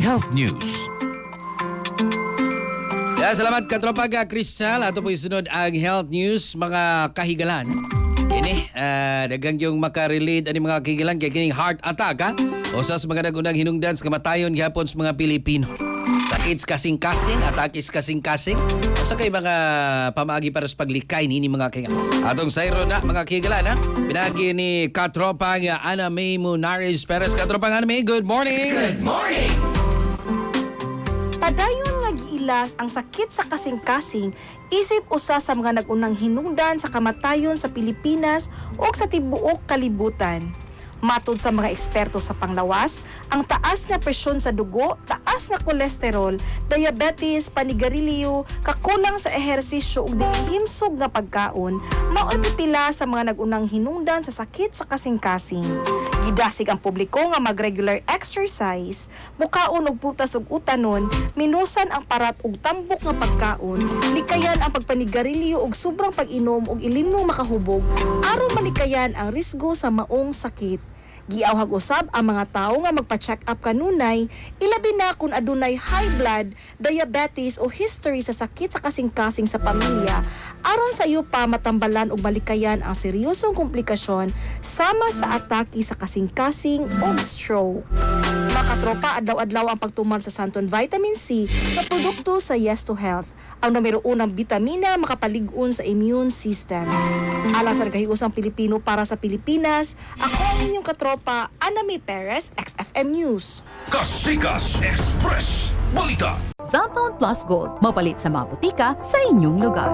Health News. Salamat katropa ka Crystal. Ato po isunod ang health news mga kahigalan. Kini dagang yung makarelate ani mga kahigalan kay kining heart attack ha. O sa mga nagunang hinungdan sa kamatayon gihapon sa mga Pilipino. Sakit kasing-kasing, atakis kasing-kasing. O sa kay mga pamaagi para sa paglikay ni mga kahigalan. Atong sayro na mga kahigalan ha. Pinagi ni katropa nga Ana May Munares Perez. Katropa nga Ana May, good morning! Good morning! Padayon nga giilas ang sakit sa kasing-kasing isip usa sa mga nagunang hinungdan sa kamatayon sa Pilipinas o sa tibuok kalibutan. Matod sa mga eksperto sa panglawas, ang taas nga presyon sa dugo, taas nga kolesterol, diabetes, panigarilyo, kakulang sa ehersisyo ug himsog nga pagkaon, mao'y pipila sa mga nagunang hinungdan sa sakit sa kasing-kasing. Gidasig ang publiko nga mag-regular exercise, bukaon og prutas ug utanon, minusan ang parat ug tambok nga pagkaon, likayan ang pagpanigarilyo ug sobrang pag-inom og ilimnong makahubog aron malikayan ang risgo sa maong sakit. Giawhag usab ang mga tawo nga magpa-check up kanunay, ilabi na kung adunay high blood, diabetes o history sa sakit sa kasing-kasing sa pamilya, aron sa iyo pa matambalan ug malikayan ang seryosong komplikasyon sama sa atake sa kasing-kasing o stroke. Makatropa, adlaw-adlaw ang pagtuman sa Santon Vitamin C na produkto sa Yes to Health, ang numero unang bitamina makapalig-on sa immune system. Alas sa nagkahiusang Pilipino para sa Pilipinas, ako ang inyong katropa, Ana May Perez, XFM News. Kasikas Express Balita. Santon Plus Gold, mapalit sa mga butika sa inyong lugar.